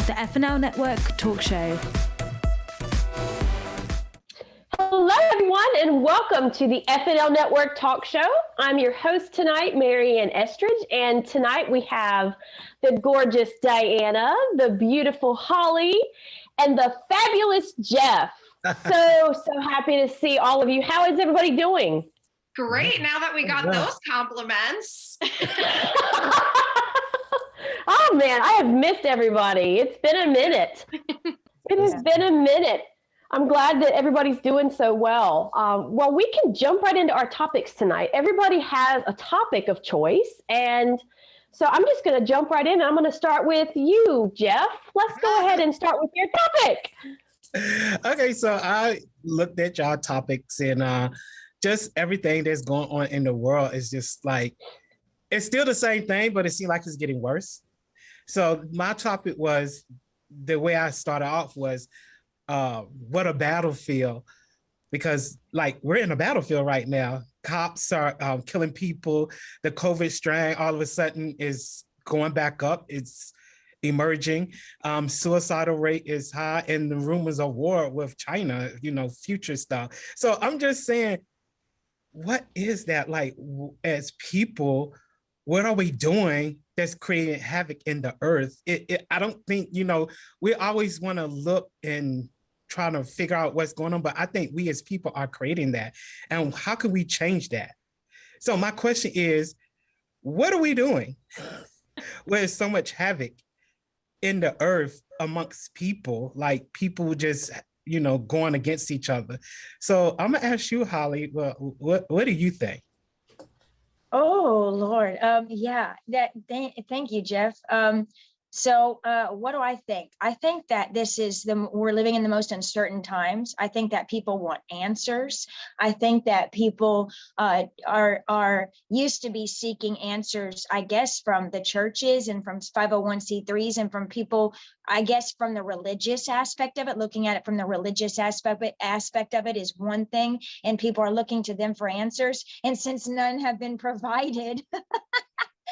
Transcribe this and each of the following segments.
the FNL Network talk show. Hello, everyone, and welcome to the FNL Network talk show. I'm your host tonight, Marianne Estridge, and tonight we have the gorgeous Diana, the beautiful Holly, and the fabulous Jeff. So happy to see all of you. How is everybody doing? Great, now that we got those compliments. Oh man, I have missed everybody. It's been a minute. It has been a minute. I'm glad that everybody's doing so well. Well, we can jump right into our topics tonight. Everybody has a topic of choice, and so I'm just going to jump right in. I'm going to start with you, Jeff. Let's go ahead and start with your topic. Okay, so I looked at y'all topics, and just everything that's going on in the world is just like, it's still the same thing, but it seems like it's getting worse. So my topic was, the way I started off was, what a battlefield, because like we're in a battlefield right now. Cops are killing people. The COVID strain all of a sudden is going back up. It's emerging. Suicidal rate is high, and the rumors of war with China, future stuff. So I'm just saying, what is that like as people? What are we doing that's creating havoc in the earth? I don't think, we always want to look and try to figure out what's going on, but I think we as people are creating that. And how can we change that? So my question is, what are we doing with so much havoc in the earth amongst people, like people just, going against each other? So I'm gonna ask you, Holly, what do you think? Oh, Lord. Thank you, Jeff. So what do I think? I think that we're living in the most uncertain times. I think that people want answers. I think that people are used to be seeking answers, I guess, from the churches and from 501c3s and from people, I guess, from the religious aspect of it. Looking at it from the religious aspect of it is one thing, and people are looking to them for answers. And since none have been provided,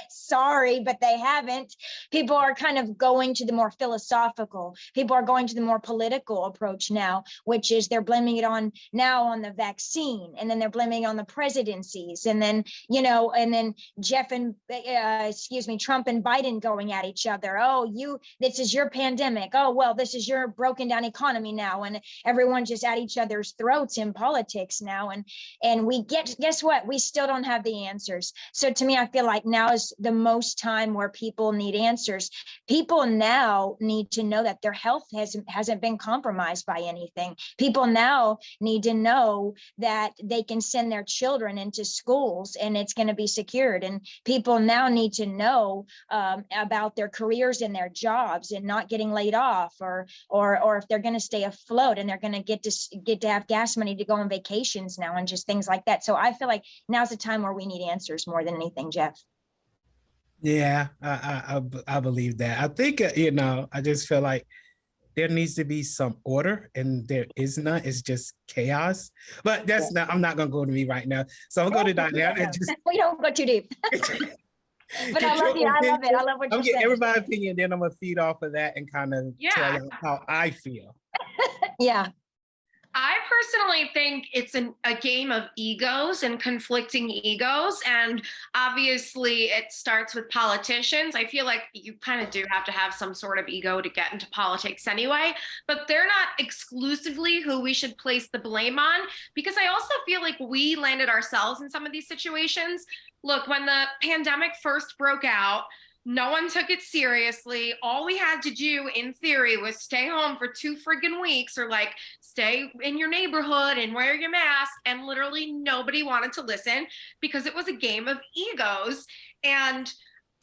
sorry, but they haven't. People are kind of going to the more philosophical. People are going to the more political approach now, which is they're blaming it on the vaccine, and then they're blaming it on the presidencies, and then Trump and Biden going at each other. Oh, this is your pandemic. Oh, well, this is your broken down economy now, and everyone just at each other's throats in politics now. And guess what? We still don't have the answers. So to me, I feel like now is the most time where people need answers. People now need to know that their health hasn't been compromised by anything. People now need to know that they can send their children into schools and it's going to be secured. And people now need to know about their careers and their jobs and not getting laid off, or if they're going to stay afloat and they're going to get to have gas money to go on vacations now and just things like that. So I feel like now's the time where we need answers more than anything, Jeff. Yeah, I believe that. I think, I just feel like there needs to be some order, and there is none. It's just chaos. But I'm not going to go to me right now. So I'll go to Diana. We don't go too deep. But I love it. I love what you're saying. Everybody's opinion, then I'm going to feed off of that and kind of tell you how I feel. Yeah. I personally think it's a game of egos and conflicting egos. And obviously it starts with politicians. I feel like you kind of do have to have some sort of ego to get into politics anyway, but they're not exclusively who we should place the blame on, because I also feel like we landed ourselves in some of these situations. Look, when the pandemic first broke out, no one took it seriously. All we had to do, in theory, was stay home for 2 friggin' weeks, or like stay in your neighborhood and wear your mask. And literally nobody wanted to listen because it was a game of egos. And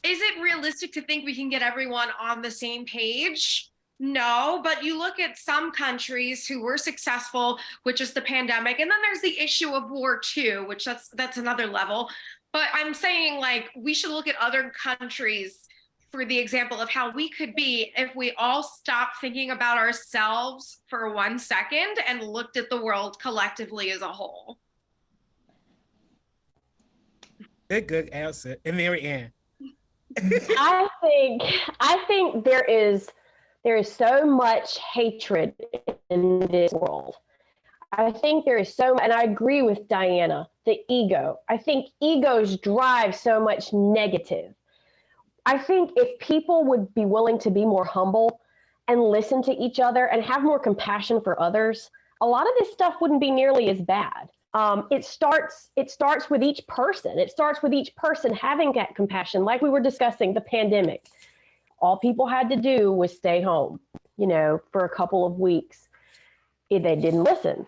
is it realistic to think we can get everyone on the same page? No, but you look at some countries who were successful with just the pandemic, and then there's the issue of war too, which that's another level. But I'm saying, like, we should look at other countries for the example of how we could be if we all stopped thinking about ourselves for 1 second and looked at the world collectively as a whole. Good answer. And Marianne. I think there is there is so much hatred in this world. I think there is and I agree with Diana, the ego. I think egos drive so much negative. I think if people would be willing to be more humble and listen to each other and have more compassion for others, a lot of this stuff wouldn't be nearly as bad. It starts with each person. It starts with each person having that compassion. Like we were discussing, the pandemic. All people had to do was stay home, for a couple of weeks. They didn't listen.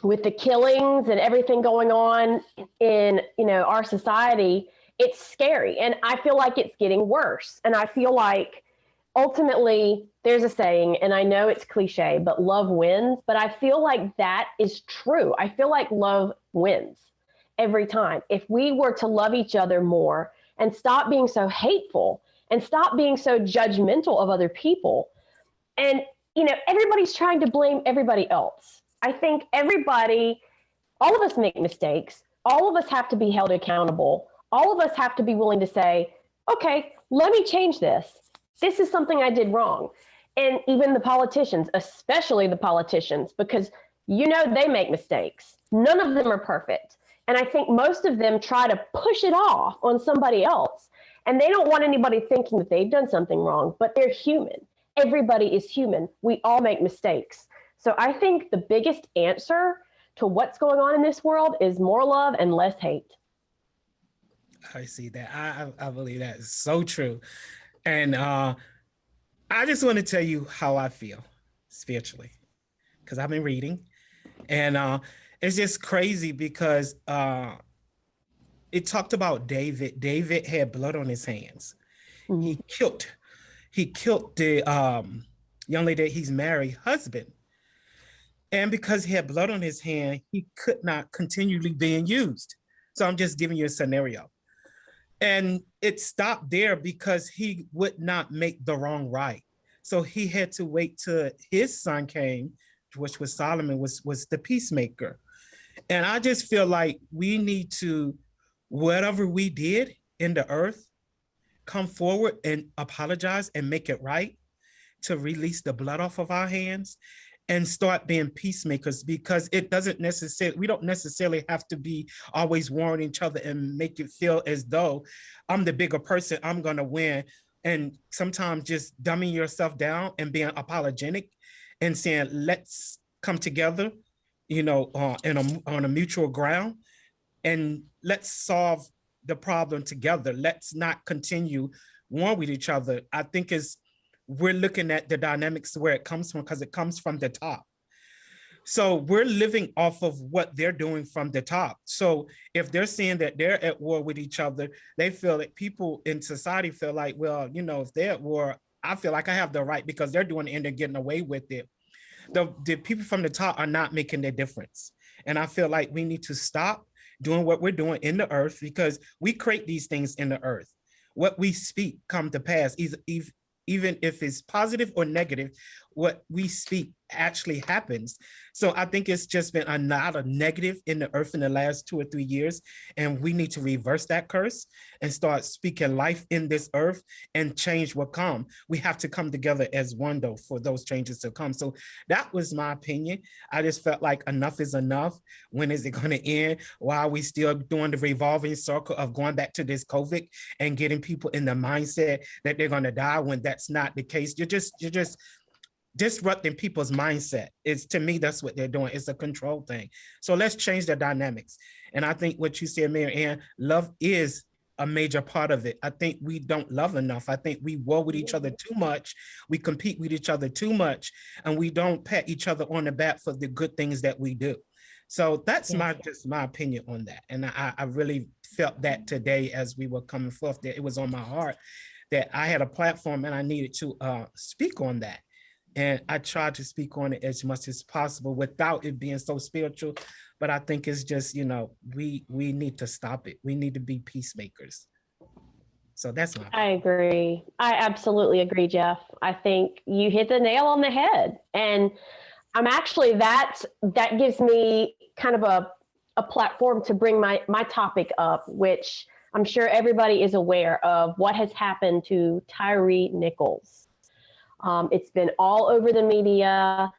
With the killings and everything going on in, our society, it's scary. And I feel like it's getting worse. And I feel like ultimately there's a saying, and I know it's cliche, but love wins. But I feel like that is true. I feel like love wins every time. If we were to love each other more and stop being so hateful and stop being so judgmental of other people. And, everybody's trying to blame everybody else. I think all of us make mistakes. All of us have to be held accountable. All of us have to be willing to say, okay, let me change this. This is something I did wrong. And even the politicians, especially the politicians, because they make mistakes. None of them are perfect. And I think most of them try to push it off on somebody else. And they don't want anybody thinking that they've done something wrong, but they're human. Everybody is human. We all make mistakes. So I think the biggest answer to what's going on in this world is more love and less hate. I see that. I believe that is so true. And I just want to tell you how I feel spiritually, because I've been reading. And it's just crazy because it talked about David. David had blood on his hands. Mm-hmm. He killed the young lady that he's married husband. And because he had blood on his hand, he could not continually being used. So I'm just giving you a scenario. And it stopped there because he would not make the wrong right. So he had to wait till his son came, which was Solomon, was the peacemaker. And I just feel like we need to, whatever we did in the earth, come forward and apologize and make it right, to release the blood off of our hands and start being peacemakers, because we don't necessarily have to be always warring each other and make it feel as though I'm the bigger person, I'm gonna win. And sometimes just dumbing yourself down and being apologetic and saying, let's come together, on a mutual ground, and let's solve the problem together. Let's not continue war with each other. I think we're looking at the dynamics where it comes from, because it comes from the top. So we're living off of what they're doing from the top. So if they're saying that they're at war with each other, they feel like people in society feel like, well, if they're at war, I feel like I have the right because they're doing it and they're getting away with it. The people from the top are not making the difference. And I feel like we need to stop doing what we're doing in the earth, because we create these things in the earth. What we speak come to pass, even if it's positive or negative, what we speak actually happens. So I think it's just been a lot of negative in the earth in the last 2 or 3 years. And we need to reverse that curse and start speaking life in this earth, and change will come. We have to come together as one, though, for those changes to come. So that was my opinion. I just felt like enough is enough. When is it going to end? Why are we still doing the revolving circle of going back to this COVID and getting people in the mindset that they're going to die when that's not the case? You're just disrupting people's mindset. To me, that's what they're doing. It's a control thing. So let's change the dynamics. And I think what you said, Marianne, love is a major part of it. I think we don't love enough. I think we war with each other too much. We compete with each other too much, and we don't pat each other on the back for the good things that we do. So that's just my opinion on that. And I really felt that today as we were coming forth, that it was on my heart that I had a platform and I needed to speak on that. And I tried to speak on it as much as possible without it being so spiritual. But I think it's just, we need to stop it. We need to be peacemakers. So that's my opinion. I agree. I absolutely agree, Jeff. I think you hit the nail on the head. And I'm actually, that gives me kind of a platform to bring my topic up, which I'm sure everybody is aware of what has happened to Tyree Nichols. It's been all over the media.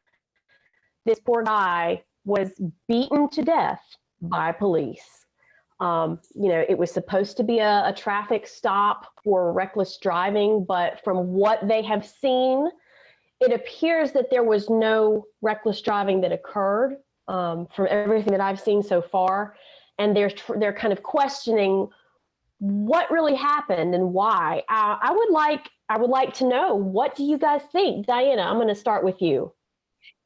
This poor guy was beaten to death by police. It was supposed to be a traffic stop for reckless driving, but from what they have seen, it appears that there was no reckless driving that occurred, from everything that I've seen so far. And they're kind of questioning what really happened and why. I would like to know, what do you guys think? Diana, I'm going to start with you.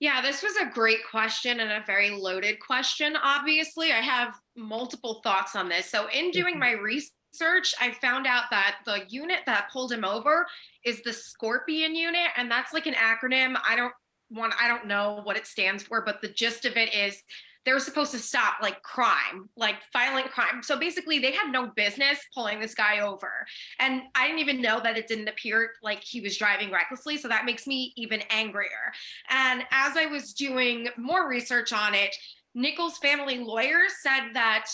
Yeah, this was a great question and a very loaded question. Obviously, I have multiple thoughts on this. So in doing my research, I found out that the unit that pulled him over is the Scorpion unit, and that's like an acronym. I don't know what it stands for, but the gist of it is they're supposed to stop like crime, like violent crime. So basically they had no business pulling this guy over. And I didn't even know that it didn't appear like he was driving recklessly. So that makes me even angrier. And as I was doing more research on it, Nichols' family lawyer said that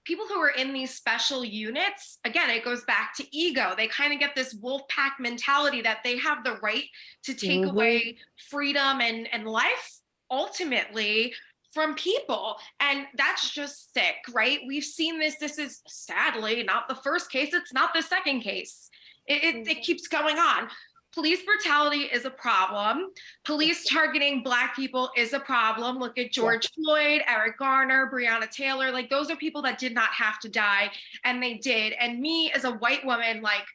people who are in these special units, again, it goes back to ego. They kind of get this wolf pack mentality that they have the right to take away freedom and life ultimately from people. And that's just sick, right? We've seen this. This is sadly not the first case. It's not the second case. It keeps going on. Police brutality is a problem. Police targeting Black people is a problem. Look at George Floyd, Eric Garner, Breonna Taylor. Like, those are people that did not have to die, and they did. And me as a white woman, like,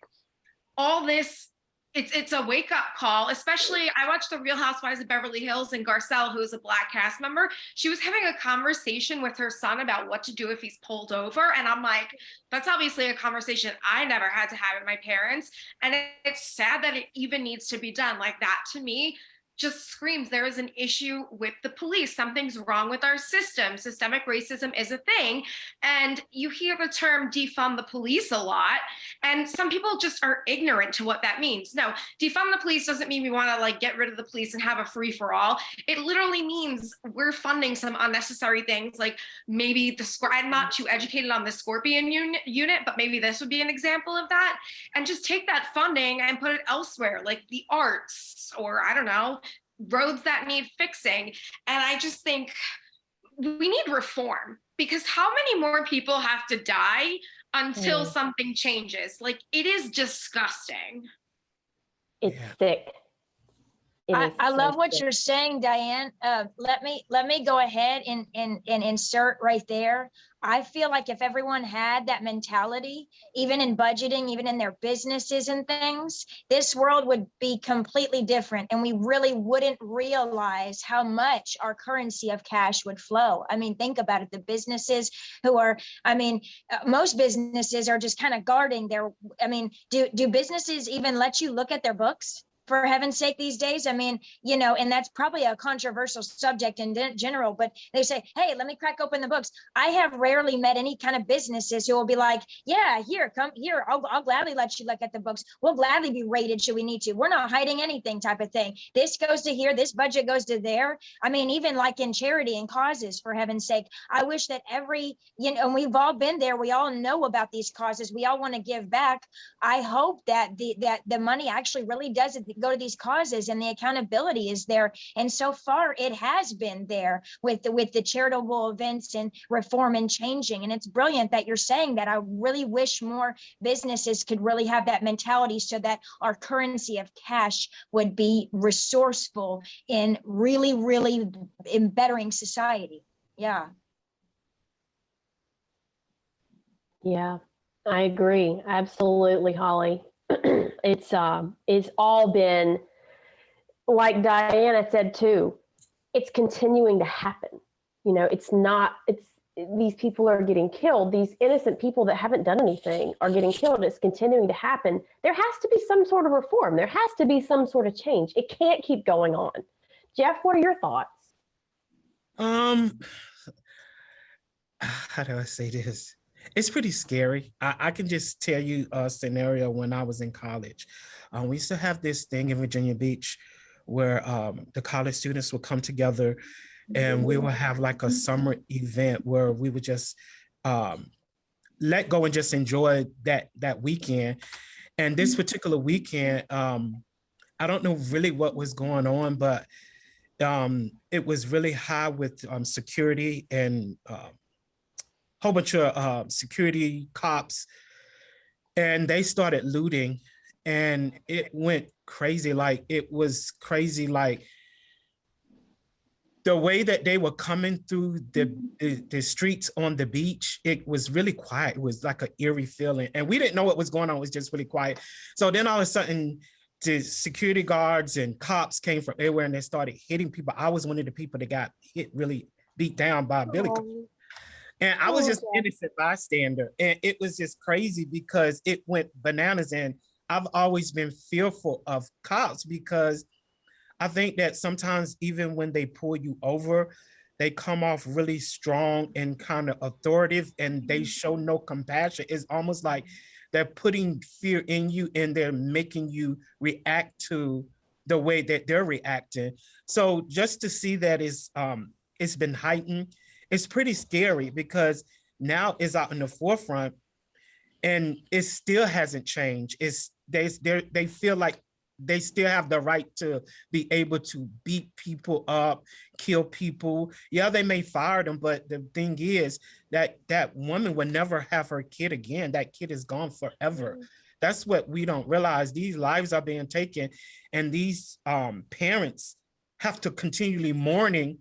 all this, it's a wake-up call. Especially, I watched The Real Housewives of Beverly Hills, and Garcelle, who's a Black cast member, she was having a conversation with her son about what to do if he's pulled over. And I'm like, that's obviously a conversation I never had to have with my parents. And it's sad that it even needs to be done. Like, that to me just screams there is an issue with the police. Something's wrong with our system. Systemic racism is a thing. And you hear the term defund the police a lot, and some people just are ignorant to what that means. No, defund the police doesn't mean we want to like get rid of the police and have a free for all. It literally means we're funding some unnecessary things, like maybe I'm not too educated on the Scorpion unit, but maybe this would be an example of that. And just take that funding and put it elsewhere, like the arts, or I don't know, roads that need fixing. And I just think we need reform, because how many more people have to die until something changes? Like, it is disgusting. It's sick. I love what you're saying, Diane. Let me go ahead and insert right there. I feel like if everyone had that mentality, even in budgeting, even in their businesses and things, this world would be completely different, and we really wouldn't realize how much our currency of cash would flow. I mean, think about it. The businesses who are, most businesses are just kind of guarding their, do businesses even let you look at their books? For heaven's sake, these days? And that's probably a controversial subject in general, but they say, hey, let me crack open the books. I have rarely met any kind of businesses who will be like, yeah, come here. I'll gladly let you look at the books. We'll gladly be rated should we need to. We're not hiding anything type of thing. This goes to here, this budget goes to there. Even like in charity and causes, for heaven's sake, I wish that and we've all been there. We all know about these causes. We all want to give back. I hope that the money actually really does go to these causes, and the accountability is there. And so far it has been there with the charitable events and reform and changing. And it's brilliant that you're saying that. I really wish more businesses could really have that mentality, so that our currency of cash would be resourceful in really, really in bettering society. Yeah. Yeah, I agree. Absolutely, Holly. It's all been, like Diana said too, it's continuing to happen. These people are getting killed. These innocent people that haven't done anything are getting killed. It's continuing to happen. There has to be some sort of reform. There has to be some sort of change. It can't keep going on. Jeff, what are your thoughts? How do I say this? It's pretty scary. I can just tell you a scenario when I was in college. We used to have this thing in Virginia Beach where the college students would come together, and we would have like a summer event where we would just let go and just enjoy that weekend. And this particular weekend, I I don't know really what was going on, but it was really high with security and whole bunch of security cops, and they started looting, and it went crazy. Like it was crazy, like the way that they were coming through the streets on the beach. It was really quiet. It was like an eerie feeling, and we didn't know what was going on. It was just really quiet. So then all of a sudden, the security guards and cops came from everywhere, and they started hitting people. I was one of the people that got hit, really beat down by a billy club. And I was just innocent bystander. And it was just crazy because it went bananas. And I've always been fearful of cops because I think that sometimes even when they pull you over, they come off really strong and kind of authoritative, and they show no compassion. It's almost like they're putting fear in you, and they're making you react to the way that they're reacting. So just to see that it's been heightened, it's pretty scary because now it's out in the forefront, and it still hasn't changed. They feel like they still have the right to be able to beat people up, kill people. Yeah, they may fire them, but the thing is that that woman will never have her kid again. That kid is gone forever. That's what we don't realize. These lives are being taken, and these parents have to continually mourning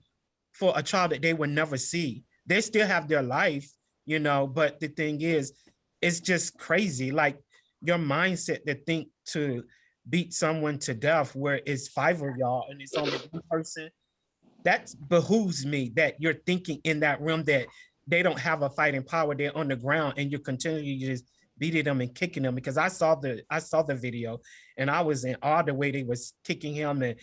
for a child that they will never see. They still have their life, you know, but the thing is, it's just crazy. Like your mindset to think to beat someone to death where it's 5 of y'all and it's only one person, that behooves me that you're thinking in that realm that they don't have a fighting power. They're on the ground and you're continually just beating them and kicking them, because I saw the video and I was in awe the way they was kicking him, and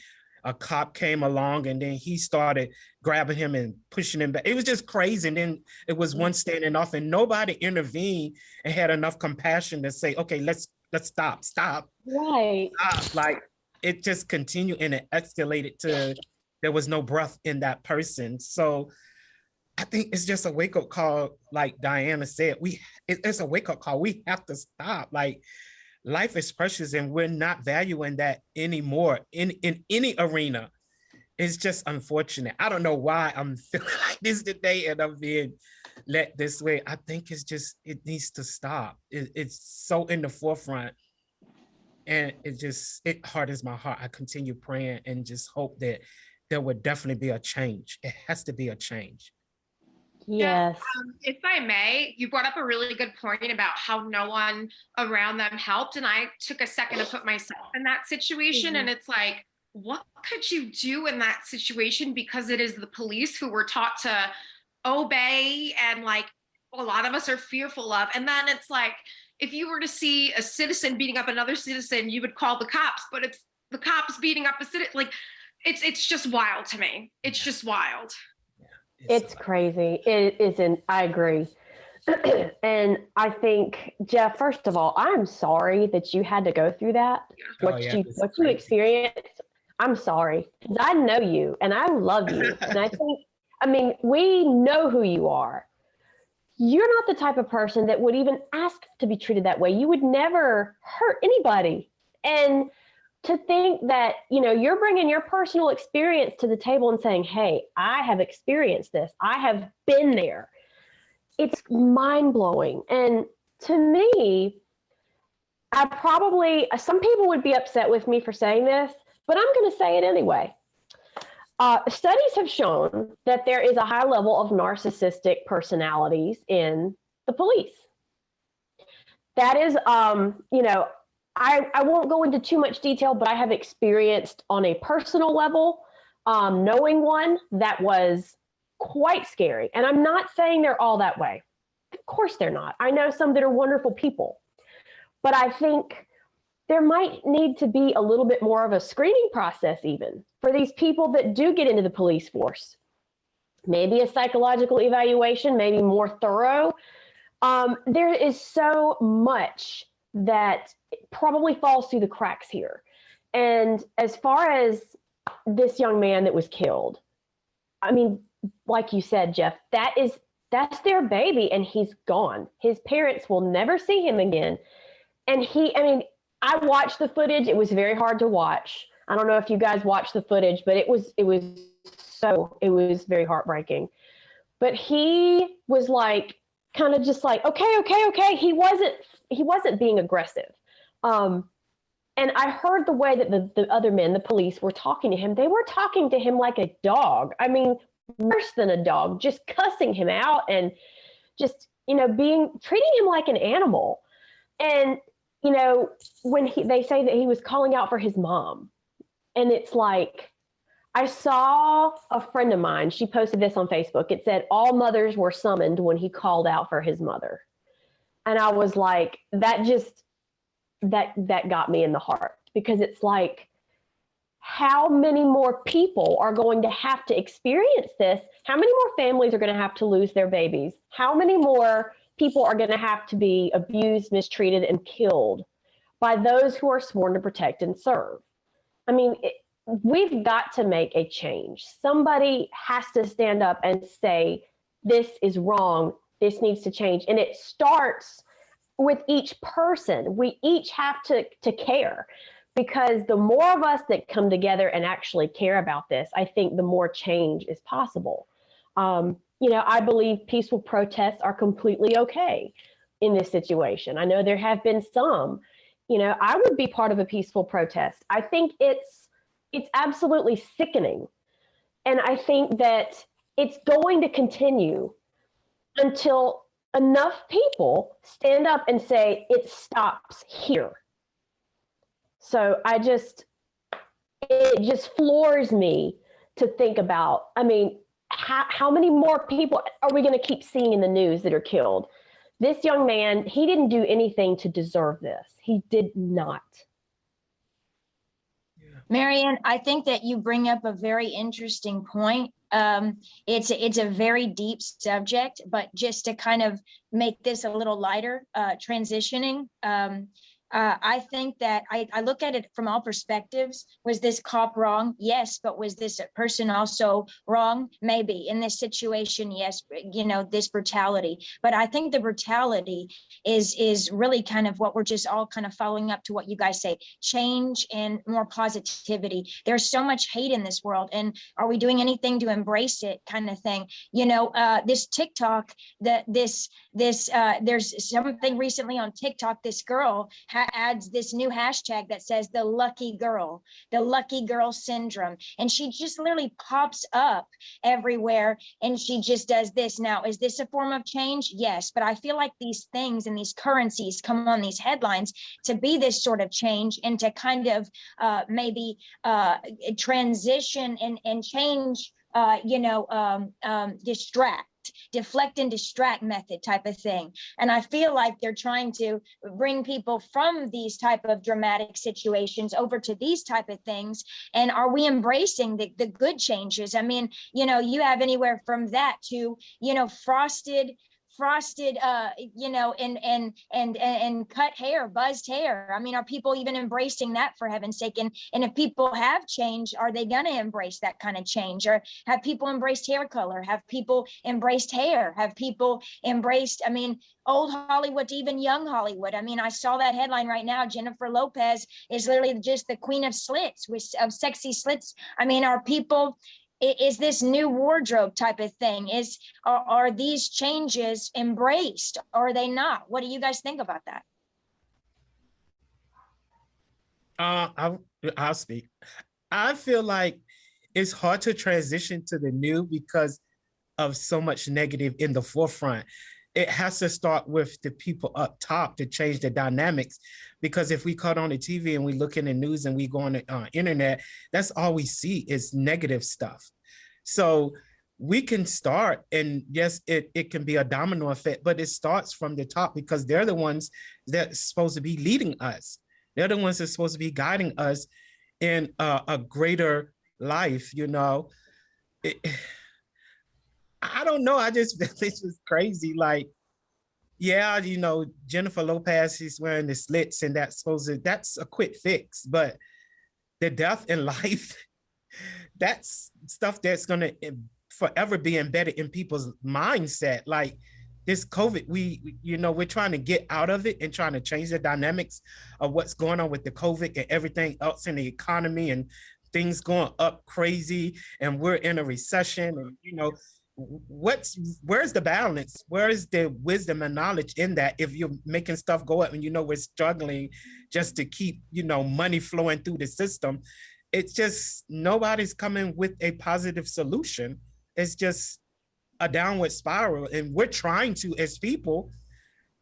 a cop came along and then he started grabbing him and pushing him back. It was just crazy. And then it was one standing off and nobody intervened and had enough compassion to say, okay, let's stop. Right. Stop. Like it just continued and it escalated to there was no breath in that person. So I think it's just a wake-up call, like Diana said. It's a wake-up call. We have to stop. Like life is precious and we're not valuing that anymore in any arena. It's just unfortunate. I don't know why I'm feeling like this today and I'm being led this way. I think it needs to stop. It's so in the forefront, and it hardens my heart. I continue praying and just hope that there would definitely be a change. It has to be a change. Yes. If I may, you brought up a really good point about how no one around them helped. And I took a second to put myself in that situation. And it's like, what could you do in that situation? Because it is the police who were taught to obey and like a lot of us are fearful of. And then it's like, if you were to see a citizen beating up another citizen, you would call the cops, but it's the cops beating up a citizen. Like it's just wild to me. It's just wild. It's crazy. It isn't. I agree. And I think, Jeff, first of all, I'm sorry that you had to go through that. What you experienced. I'm sorry. I know you and I love you. And we know who you are. You're not the type of person that would even ask to be treated that way. You would never hurt anybody. And to think that, you're bringing your personal experience to the table and saying, hey, I have experienced this. I have been there. It's mind blowing. And to me, some people would be upset with me for saying this, but I'm going to say it anyway. Studies have shown that there is a high level of narcissistic personalities in the police. That is, I won't go into too much detail, but I have experienced on a personal level, knowing one that was quite scary. And I'm not saying they're all that way. Of course they're not. I know some that are wonderful people, but I think there might need to be a little bit more of a screening process even for these people that do get into the police force. Maybe a psychological evaluation, maybe more thorough. There is so much that probably falls through the cracks here. And as far as this young man that was killed, like you said, Jeff, that's their baby and he's gone. His parents will never see him again. And I watched the footage. It was very hard to watch. I don't know if you guys watched the footage, but it was very heartbreaking. But he was like, kind of just like, okay. He wasn't being aggressive. And I heard the way that the other men, the police, were talking to him. They were talking to him like a dog. I mean, worse than a dog, just cussing him out and just, treating him like an animal. And, when they say that he was calling out for his mom, and it's like, I saw a friend of mine, she posted this on Facebook. It said, all mothers were summoned when he called out for his mother. And I was like, that got me in the heart, because it's like, how many more people are going to have to experience this? How many more families are going to have to lose their babies? How many more people are going to have to be abused, mistreated, and killed by those who are sworn to protect and serve? I mean, we've got to make a change. Somebody has to stand up and say, this is wrong. This needs to change. And it starts with each person. We each have to care, because the more of us that come together and actually care about this, I think the more change is possible. I believe peaceful protests are completely okay in this situation. I know there have been some, I would be part of a peaceful protest. I think it's absolutely sickening. And I think that it's going to continue until enough people stand up and say it stops here. So it just floors me to think about. I mean, how many more people are we going to keep seeing in the news that are killed? This young man, he didn't do anything to deserve this. He did not. Marianne, I think that you bring up a very interesting point. It's a very deep subject, but just to kind of make this a little lighter, transitioning, I think that I look at it from all perspectives. Was this cop wrong? Yes. But was this person also wrong? Maybe. In this situation, yes, this brutality. But I think the brutality is really kind of what we're just all kind of following up to what you guys say, change and more positivity. There's so much hate in this world. And are we doing anything to embrace it, kind of thing? This TikTok, there's something recently on TikTok, this girl adds this new hashtag that says the lucky girl syndrome. And she just literally pops up everywhere and she just does this. Now, is this a form of change? Yes. But I feel like these things and these currencies come on these headlines to be this sort of change and to kind of maybe transition and change, deflect and distract method type of thing. And I feel like they're trying to bring people from these type of dramatic situations over to these type of things. And are we embracing the good changes? I mean, you have anywhere from that to, frosted, and cut hair, buzzed hair. I mean, are people even embracing that, for heaven's sake? And if people have changed, are they going to embrace that kind of change? Or have people embraced hair color? Have people embraced hair? Have people embraced, old Hollywood to even young Hollywood? I mean, I saw that headline right now. Jennifer Lopez is literally just the queen of slits, of sexy slits. I mean, are people... Is this new wardrobe type of thing? Are these changes embraced? Or are they not? What do you guys think about that? I'll speak. I feel like it's hard to transition to the new because of so much negative in the forefront. It has to start with the people up top to change the dynamics. Because if we cut on the TV and we look in the news and we go on the internet, that's all we see is negative stuff. So we can start, and yes, it can be a domino effect, but it starts from the top because they're the ones that's supposed to be leading us. They're the ones that's supposed to be guiding us in a greater life, I don't know. I just feel it's just crazy. Like, yeah, Jennifer Lopez is wearing the slits and that's a quick fix, but the death in life, that's stuff that's going to forever be embedded in people's mindset. Like, this COVID, we're trying to get out of it and trying to change the dynamics of what's going on with the COVID and everything else in the economy and things going up crazy, and we're in a recession. And where's the balance? Where is the wisdom and knowledge in that? If you're making stuff go up and we're struggling just to keep money flowing through the system, it's just nobody's coming with a positive solution. It's just a downward spiral, and we're trying to, as people,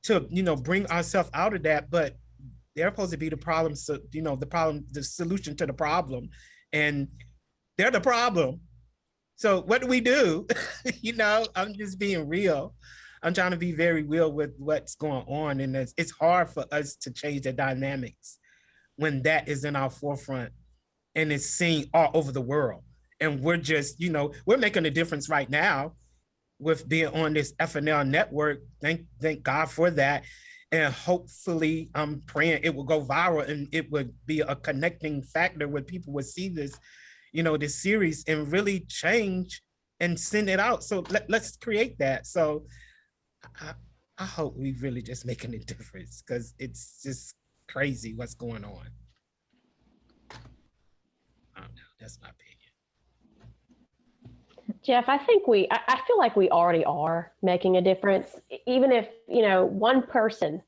to bring ourselves out of that, but they're supposed to be the problem. So the solution to the problem, and they're the problem. So what do we do? I'm just being real. I'm trying to be very real with what's going on, and it's hard for us to change the dynamics when that is in our forefront and it's seen all over the world. And we're just, we're making a difference right now with being on this FNL network. Thank God for that. And hopefully I'm praying it will go viral and it would be a connecting factor where people would see this, this series and really change and send it out. So let's create that. So I hope we really just making a difference, because it's just crazy what's going on. I don't know. That's my opinion. Jeff, I feel like we already are making a difference. Even if, one person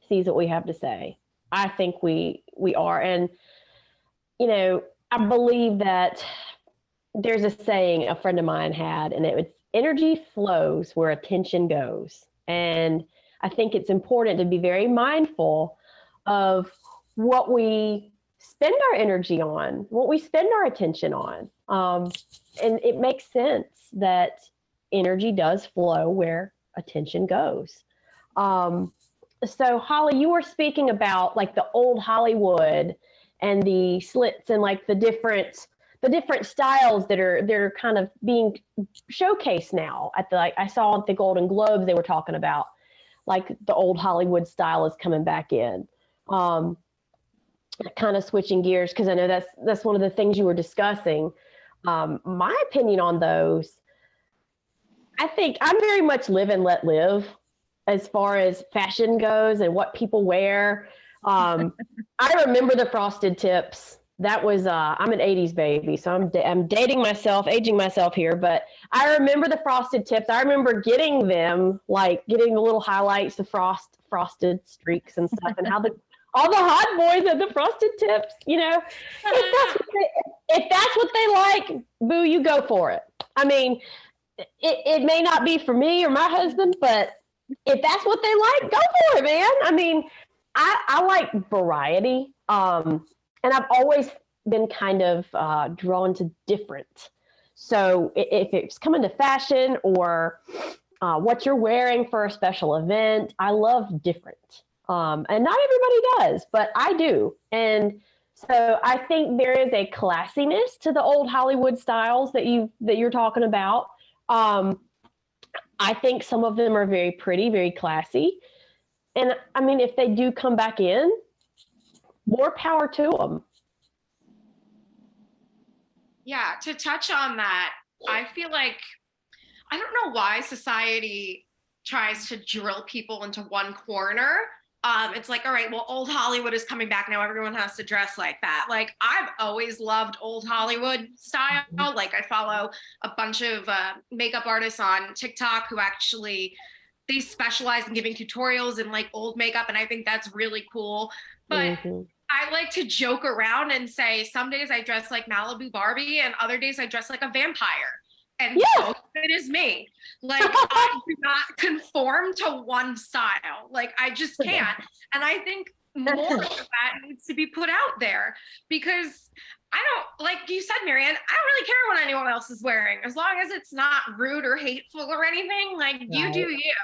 sees what we have to say, I think we are. And, I believe that there's a saying a friend of mine had, and it was, energy flows where attention goes. And I think it's important to be very mindful of what we spend our energy on, what we spend our attention on. And it makes sense that energy does flow where attention goes. So Holly, you were speaking about like the old Hollywood and the slits and like the different styles that are kind of being showcased now at I saw at the Golden Globes, they were talking about like the old Hollywood style is coming back in. Kind of switching gears, because I know that's one of the things you were discussing. My opinion on those, I think I'm very much live and let live as far as fashion goes and what people wear. I remember the frosted tips. That was, I'm an 80s baby, so I'm dating myself, aging myself here, but I remember the frosted tips. I remember getting them, like getting the little highlights, the frosted streaks and stuff, and how all the hot boys had the frosted tips, If that's what they like, boo, you go for it. I mean, it may not be for me or my husband, but if that's what they like, go for it, man. I mean, I like variety. And I've always been kind of drawn to different. So if it's coming to fashion or what you're wearing for a special event, I love different. And not everybody does, but I do. And so I think there is a classiness to the old Hollywood styles that you're talking about. I think some of them are very pretty, very classy. And I mean, if they do come back in, more power to them. Yeah, to touch on that, I feel like, I don't know why society tries to drill people into one corner. It's like, all right, well, old Hollywood is coming back now. Everyone has to dress like that. Like, I've always loved old Hollywood style. Like, I follow a bunch of makeup artists on TikTok who actually, they specialize in giving tutorials in like old makeup. And I think that's really cool. But I like to joke around and say, some days I dress like Malibu Barbie and other days I dress like a vampire. And both of it is me. Like, I do not conform to one style. Like, I just can't. And I think more of that needs to be put out there, because I don't, like you said, Marianne, I don't really care what anyone else is wearing, as long as it's not rude or hateful or anything. Like, you do you.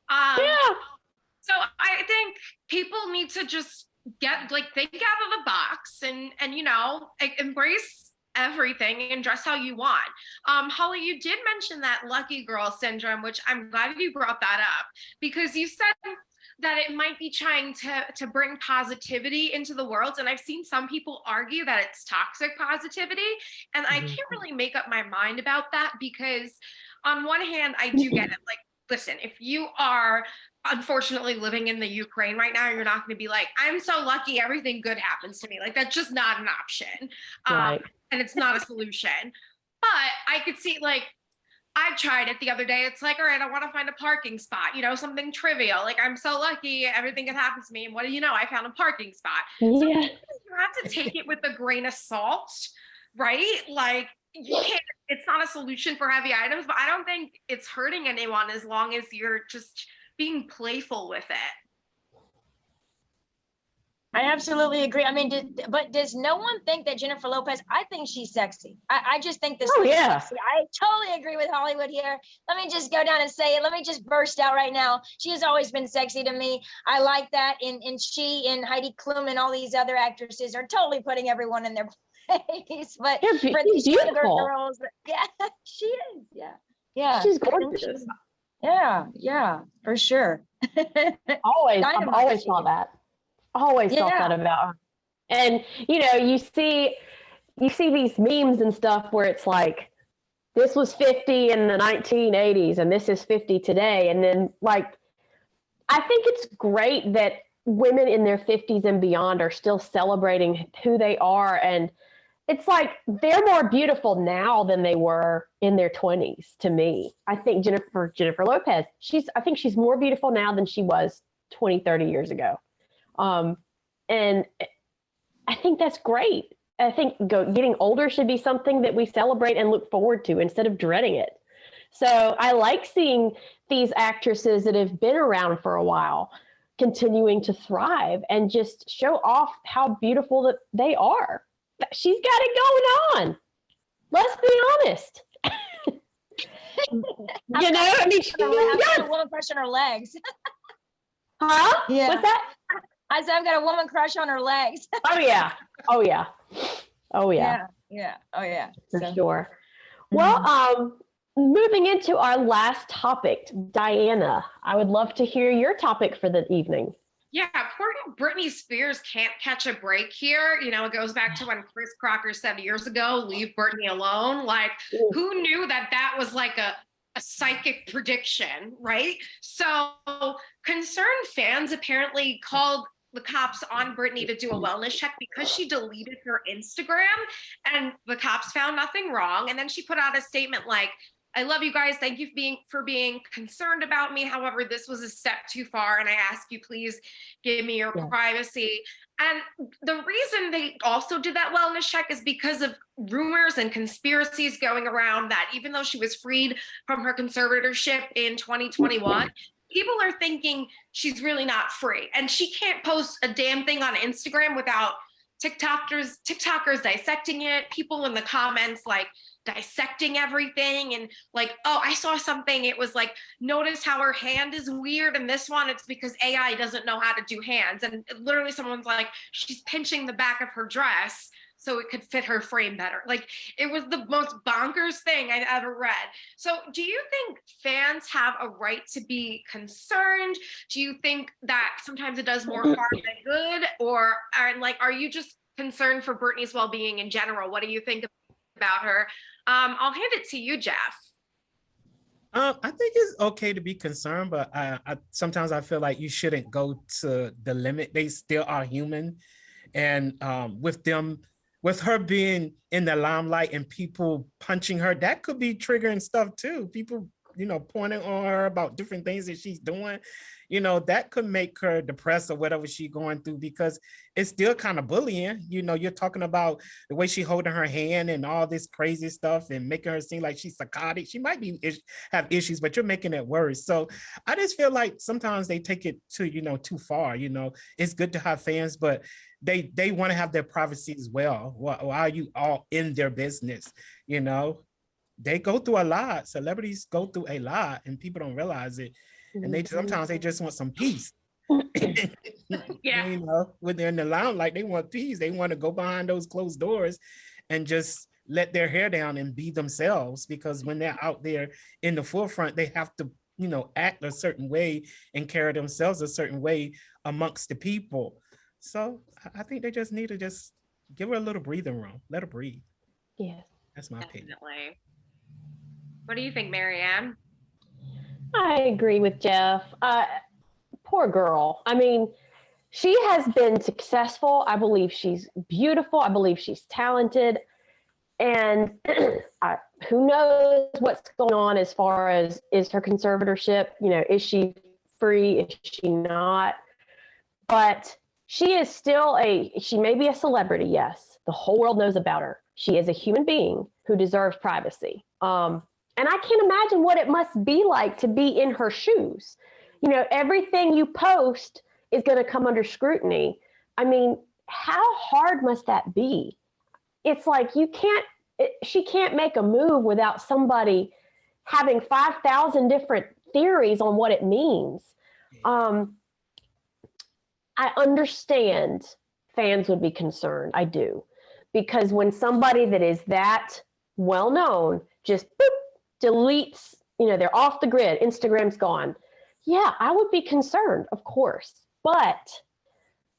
So I think people need to just think out of the box and embrace everything and dress how you want. Holly, you did mention that lucky girl syndrome, which I'm glad you brought that up, because you said that it might be trying to bring positivity into the world. And I've seen some people argue that it's toxic positivity. And I can't really make up my mind about that, because on one hand, I do get it. Like, listen, if you are unfortunately living in the Ukraine right now, you're not going to be like, I'm so lucky everything good happens to me. Like, that's just not an option. Right. And it's not a solution. But I could see, like, I tried it the other day. It's like, all right, I want to find a parking spot, you know, something trivial. Like, I'm so lucky everything that happens to me. And what do you know? I found a parking spot. So Yeah. you have to take it with a grain of salt, right? Like, you can't, it's not a solution for heavy items, but I don't think it's hurting anyone as long as you're just being playful with it. I absolutely agree. I mean, but does no one think that Jennifer Lopez, I think she's sexy. I just think this is sexy. I totally agree with Hollywood here. Let me just go down and say it. Let me just burst out right now. She has always been sexy to me. I like that. And she and Heidi Klum and all these other actresses are totally putting everyone in their place. But for these younger girls, yeah, she is. Yeah. Yeah. She's gorgeous. Yeah, for sure. Always. I've always thought that. Always thought that about her. And you know, you see these memes and stuff where it's like, this was 50 in the 1980s and this is 50 today. And then, like, I think it's great that women in their 50s and beyond are still celebrating who they are. And it's like, they're more beautiful now than they were in their 20s to me. I think Jennifer Lopez, I think she's more beautiful now than she was 20, 30 years ago. And I think that's great. I think getting older should be something that we celebrate and look forward to instead of dreading it. So I like seeing these actresses that have been around for a while continuing to thrive and just show off how beautiful that they are. She's got it going on. Let's be honest. You know, I mean, I've got a woman crush on her legs. Huh? Yeah. What's that? I said I've got a woman crush on her legs. Oh yeah. Oh yeah. Oh yeah. Yeah. Oh yeah. For sure. Well, moving into our last topic, Diana, I would love to hear your topic for the evening. Yeah, poor Britney Spears can't catch a break here. You know, it goes back to when Chris Crocker said years ago, leave Britney alone. Like, who knew that was like a psychic prediction, right? So concerned fans apparently called the cops on Britney to do a wellness check because she deleted her Instagram, and the cops found nothing wrong. And then she put out a statement like, I love you guys. Thank you for being concerned about me. However, this was a step too far, and I ask you, please give me your privacy. And the reason they also did that wellness check is because of rumors and conspiracies going around that even though she was freed from her conservatorship in 2021, people are thinking she's really not free. And she can't post a damn thing on Instagram without TikTokers dissecting it, people in the comments like dissecting everything, and like, oh, I saw something, it was like, notice how her hand is weird, and this one it's because AI doesn't know how to do hands. And literally someone's like, she's pinching the back of her dress so it could fit her frame better. Like, it was the most bonkers thing I've ever read. So do you think fans have a right to be concerned? Do you think that sometimes it does more harm than good? Or are you just concerned for Britney's well-being in general? What do you think about her? I'll hand it to you, Jeff. I think it's okay to be concerned, but sometimes I feel like you shouldn't go to the limit. They still are human. And with her being in the limelight and people punching her, that could be triggering stuff too. People, pointing on her about different things that she's doing, that could make her depressed or whatever she's going through, because it's still kind of bullying. You're talking about the way she holding her hand and all this crazy stuff and making her seem like she's psychotic. She might have issues, but you're making it worse. So I just feel like sometimes they take it to, too far. It's good to have fans, but they want to have their privacy as well. Why are you all in their business? They go through a lot. Celebrities go through a lot and people don't realize it. And sometimes they just want some peace. Yeah. When they're in the limelight, they want peace. They want to go behind those closed doors and just let their hair down and be themselves, because when they're out there in the forefront, they have to, act a certain way and carry themselves a certain way amongst the people. So I think they just need to just give her a little breathing room. Let her breathe. Yes. That's my opinion. Definitely. What do you think, Marianne? I agree with Jeff. Poor girl. I mean, she has been successful. I believe she's beautiful. I believe she's talented. And who knows what's going on as far as is her conservatorship? You know, is she free? Is she not? But she is still she may be a celebrity, yes. The whole world knows about her. She is a human being who deserves privacy. And I can't imagine what it must be like to be in her shoes. You know, everything you post is going to come under scrutiny. I mean, how hard must that be? It's like she can't make a move without somebody having 5,000 different theories on what it means. I understand fans would be concerned. I do. Because when somebody that is that well known just deletes, you know, they're off the grid, Instagram's gone. Yeah, I would be concerned, of course. But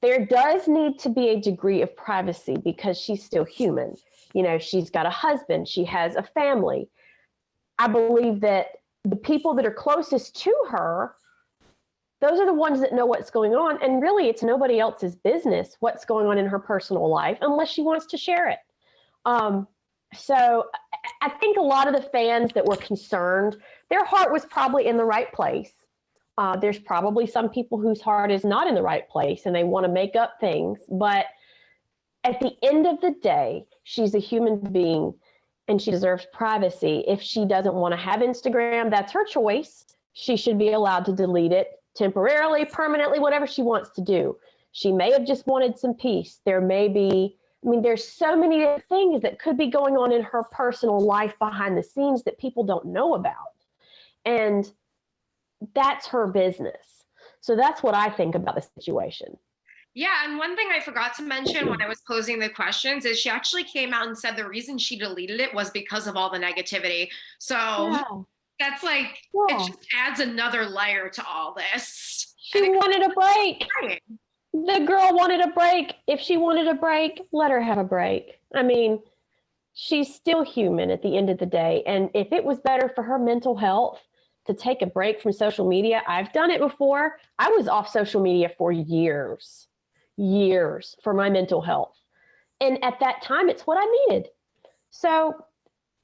there does need to be a degree of privacy because she's still human. You know, she's got a husband, she has a family. I believe that the people that are closest to her, those are the ones that know what's going on. And really, it's nobody else's business what's going on in her personal life unless she wants to share it. So I think a lot of the fans that were concerned, their heart was probably in the right place. There's probably some people whose heart is not in the right place and they want to make up things. But at the end of the day, she's a human being and she deserves privacy. If she doesn't want to have Instagram, that's her choice. She should be allowed to delete it temporarily, permanently, whatever she wants to do. She may have just wanted some peace. There may be, I mean, there's so many things that could be going on in her personal life behind the scenes that people don't know about. And that's her business. So that's what I think about the situation. Yeah, and one thing I forgot to mention when I was posing the questions is she actually came out and said the reason she deleted it was because of all the negativity. So that's like, it just adds another layer to all this. She wanted a break. Right. The girl wanted a break. If she wanted a break, let her have a break. I mean, she's still human at the end of the day. And if it was better for her mental health to take a break from social media, I've done it before. I was off social media for years for my mental health. And at that time, it's what I needed. So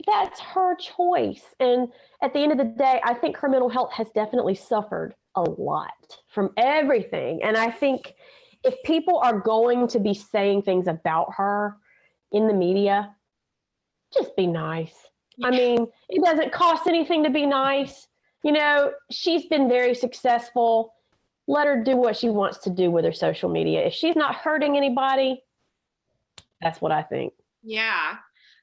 that's her choice. And at the end of the day, I think her mental health has definitely suffered a lot from everything. And I think if people are going to be saying things about her in the media, just be nice. Yeah. I mean, it doesn't cost anything to be nice. You know, she's been very successful. Let her do what she wants to do with her social media. If she's not hurting anybody, that's what I think. Yeah.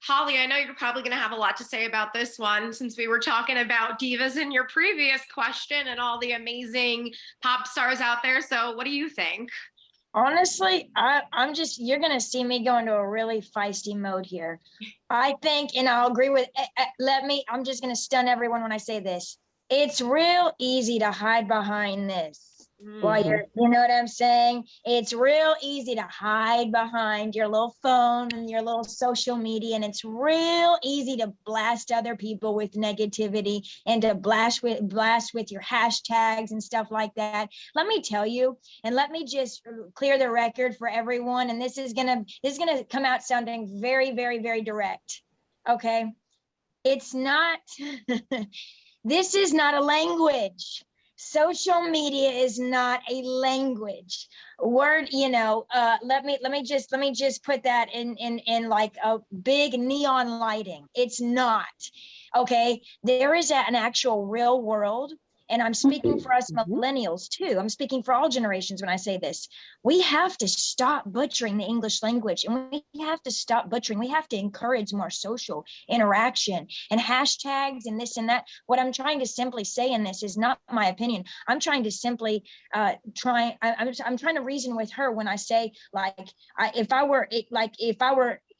Holly, I know you're probably going to have a lot to say about this one since we were talking about divas in your previous question and all the amazing pop stars out there. So what do you think? Honestly, I'm just, you're going to see me go into a really feisty mode here. I think, and I'll agree with, I'm just going to stun everyone when I say this. It's real easy to hide behind this. While you know what I'm saying? It's real easy to hide behind your little phone and your little social media. And it's real easy to blast other people with negativity and to blast with your hashtags and stuff like that. Let me tell you, and let me just clear the record for everyone. And this is gonna come out sounding very, very, very direct. Okay. It's not, this is not a language. Social media is not a language. Let me just put that in like a big neon lighting. It's not. Okay. There is an actual real world. And I'm speaking for us millennials too. I'm speaking for all generations when I say this. We have to stop butchering the English language, and we have to stop butchering. We have to encourage more social interaction and hashtags and this and that. What I'm trying to simply say in this is not my opinion. I'm trying to simply I'm trying to reason with her when I say, like,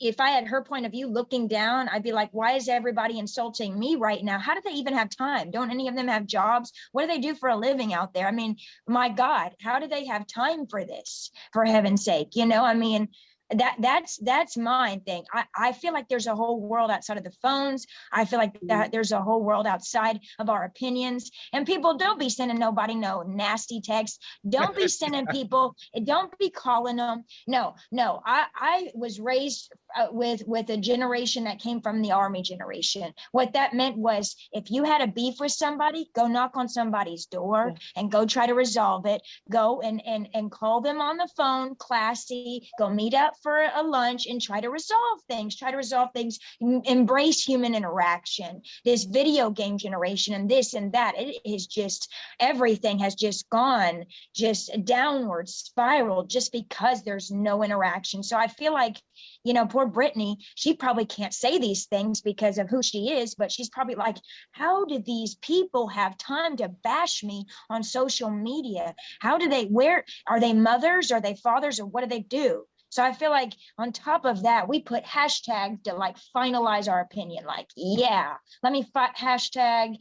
if I had her point of view looking down, I'd be like, why is everybody insulting me right now? How do they even have time? Don't any of them have jobs? What do they do for a living out there? I mean, my God, how do they have time for this, for heaven's sake? You know, I mean, That's my thing. I feel like there's a whole world outside of the phones. I feel like that there's a whole world outside of our opinions. And people, don't be sending nobody no nasty texts. Don't be sending people, don't be calling them. No. I was raised with a generation that came from the Army generation. What that meant was, if you had a beef with somebody, go knock on somebody's door and go try to resolve it. Go and call them on the phone, classy, go meet up for a lunch and try to resolve things, embrace human interaction. This video game generation and this and that, it is just, everything has just gone just downward spiral just because there's no interaction. So I feel like, poor Brittany, she probably can't say these things because of who she is, but she's probably like, how do these people have time to bash me on social media? Where are they, mothers? Are they fathers? Or what do they do? So I feel like on top of that, we put hashtags to like finalize our opinion. Like, yeah, let me hashtag,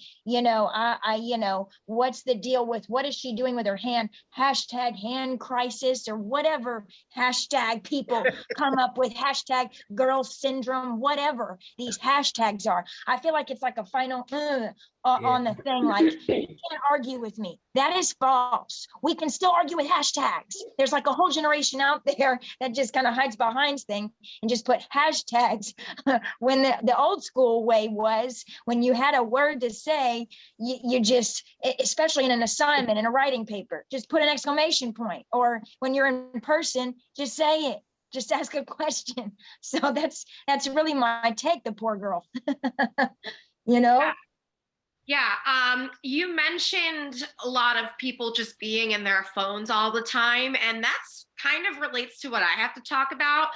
what's the deal with, what is she doing with her hand? Hashtag hand crisis or whatever hashtag people come up with, hashtag girl syndrome, whatever these hashtags are. I feel like it's like a final on the thing, like, you can't argue with me. That is false. We can still argue with hashtags. There's like a whole generation out there that just kind of hides behind things and just put hashtags. When the old school way was, when you had a word to say, you just, especially in an assignment, in a writing paper, just put an exclamation point. Or when you're in person, just say it. Just ask a question. So that's really my take, the poor girl. Yeah, you mentioned a lot of people just being in their phones all the time, and that's kind of relates to what I have to talk about.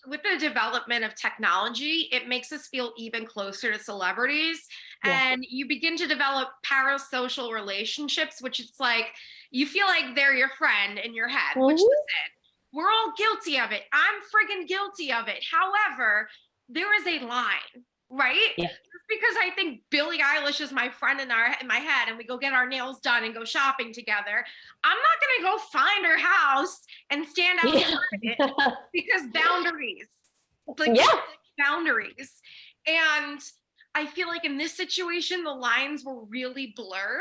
With the development of technology, it makes us feel even closer to celebrities, and you begin to develop parasocial relationships, which it's like, you feel like they're your friend in your head, which is it. We're all guilty of it. I'm friggin' guilty of it. However, there is a line, right? Yeah. Because I think Billie Eilish is my friend in my head, and we go get our nails done and go shopping together, I'm not going to go find her house and stand outside it, because boundaries, boundaries. And I feel like in this situation, the lines were really blurred,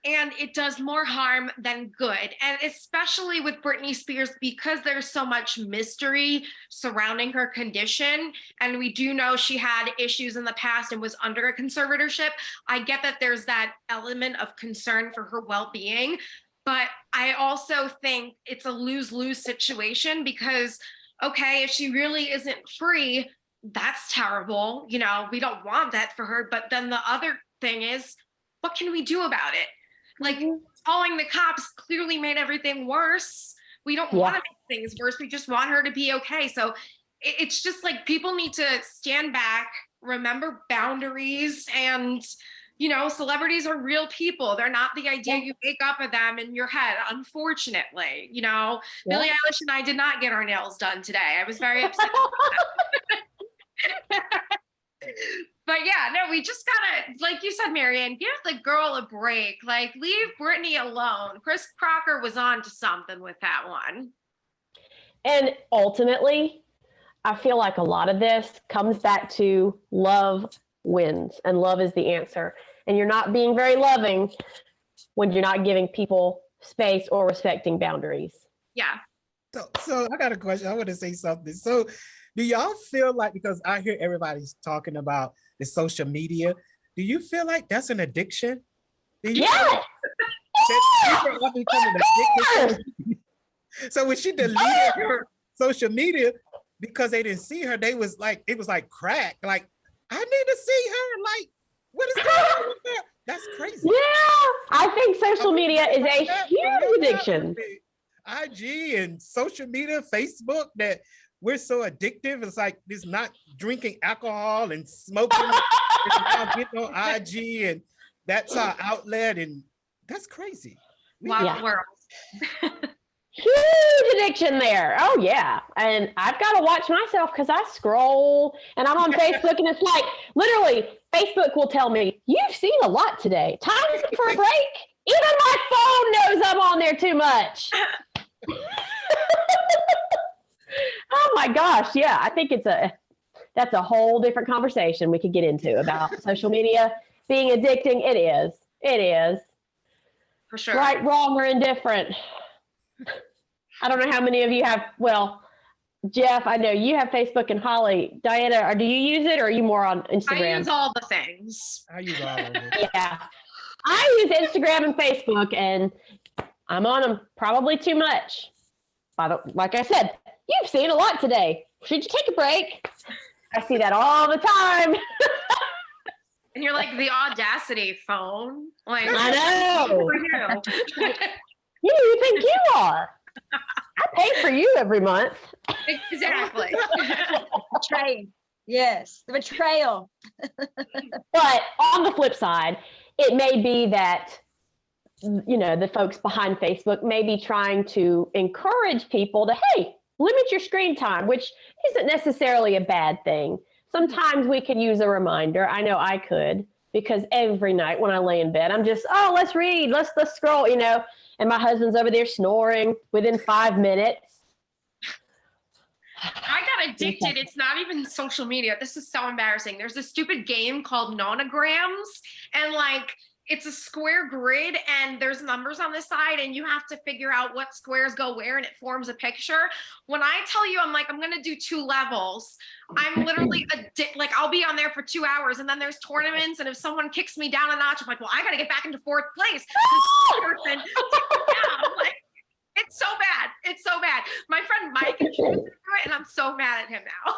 and it does more harm than good. And especially with Britney Spears, because there's so much mystery surrounding her condition. And we do know she had issues in the past and was under a conservatorship. I get that there's that element of concern for her well-being, but I also think it's a lose-lose situation, because, okay, if she really isn't free, that's terrible. We don't want that for her. But then the other thing is, what can we do about it? Like, calling the cops clearly made everything worse. We don't want to make things worse. We just want her to be okay. So it's just like, people need to stand back, remember boundaries, and, celebrities are real people. They're not the idea you make up of them in your head, unfortunately. Billie Eilish and I did not get our nails done today. I was very upset. But we just gotta, like you said, Marianne, give the girl a break. Like, leave Britney alone. Chris Crocker was on to something with that one. And ultimately, I feel like a lot of this comes back to love wins, and love is the answer. And you're not being very loving when you're not giving people space or respecting boundaries. Yeah. So I got a question. I want to say something. So do y'all feel like, because I hear everybody's talking about the social media, do you feel like that's an addiction? Yes. People are becoming addicted. So when she deleted her social media because they didn't see her, it was like crack. Like, I need to see her. Like, what is going on with her? That's crazy. Yeah, I think social media is a huge addiction. IG and social media, Facebook, that we're so addictive. It's like this, not drinking alcohol and smoking. It's now getting on IG, and that's our outlet, and that's crazy. Wild world. Huge addiction there. Oh yeah. And I've got to watch myself, because I scroll and I'm on Facebook, and it's like, literally, Facebook will tell me, you've seen a lot today. Time for a break. Even my phone knows I'm on there too much. Oh my gosh. Yeah. I think that's a whole different conversation we could get into about social media being addicting. It is. It is. For sure. Right, wrong, or indifferent. I don't know how many of you have, well, Jeff, I know you have Facebook, and Holly. Diana, or do you use it, or are you more on Instagram? I use all the things. I use all of it. Yeah. I use Instagram and Facebook, and I'm on them probably too much. Like I said, you've seen a lot today. Should you take a break? I see that all the time. And you're like, the audacity phone. Like, I know. who are you? Who do you think you are? I pay for you every month. Exactly. Betrayal. Yes, the betrayal. But on the flip side, it may be that, you know, the folks behind Facebook may be trying to encourage people to, hey, limit your screen time, which isn't necessarily a bad thing. Sometimes we could use a reminder. I know I could, because every night when I lay in bed, I'm just, oh, let's read, let's scroll, you know, and my husband's over there snoring within 5 minutes. I got addicted. It's not even social media. This is so embarrassing. There's a stupid game called Nonograms, and like, it's a square grid and there's numbers on the side and you have to figure out what squares go where and it forms a picture. When I tell you, I'm like, I'm going to do 2 levels. I'm literally like, I'll be on there for 2 hours, and then there's tournaments. And if someone kicks me down a notch, I'm like, well, I got to get back into 4th place. Person, I'm like, it's so bad. It's so bad. My friend Mike introduced me to it, and I'm so mad at him now.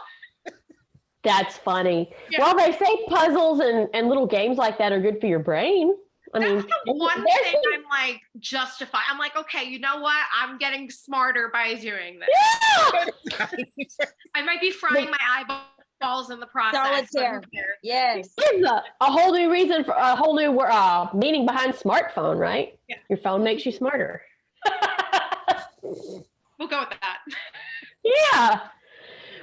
That's funny. Yeah. Well, they say puzzles and little games like that are good for your brain. That's the one thing I'm like justify. I'm like, okay, you know what? I'm getting smarter by doing this. Yeah. I might be frying my eyeballs in the process. Solitaire. Yes. There's a whole new reason for a whole new meaning behind smartphone, right? Yeah. Your phone makes you smarter. We'll go with that. Yeah.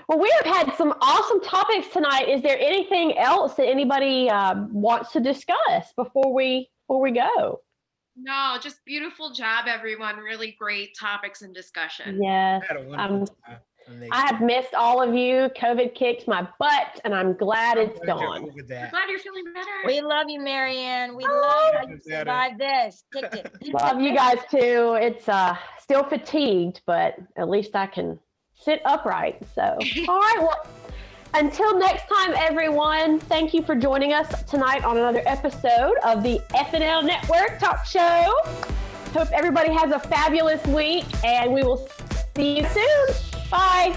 Well, we have had some awesome topics tonight. Is there anything else that anybody wants to discuss before we go? No, just beautiful job, everyone. Really great topics and discussion. Yes. I had a wonderful time. I have missed all of you. COVID kicked my butt, and I'm glad it's gone. I'm glad you're feeling better. We love you, Marianne. We love how you survived this. Kicked it. Love you guys too. It's still fatigued, but at least I can sit upright. So, all right. Well, until next time, everyone, thank you for joining us tonight on another episode of the FNL Network Talk Show. Hope everybody has a fabulous week, and we will see you soon. Bye.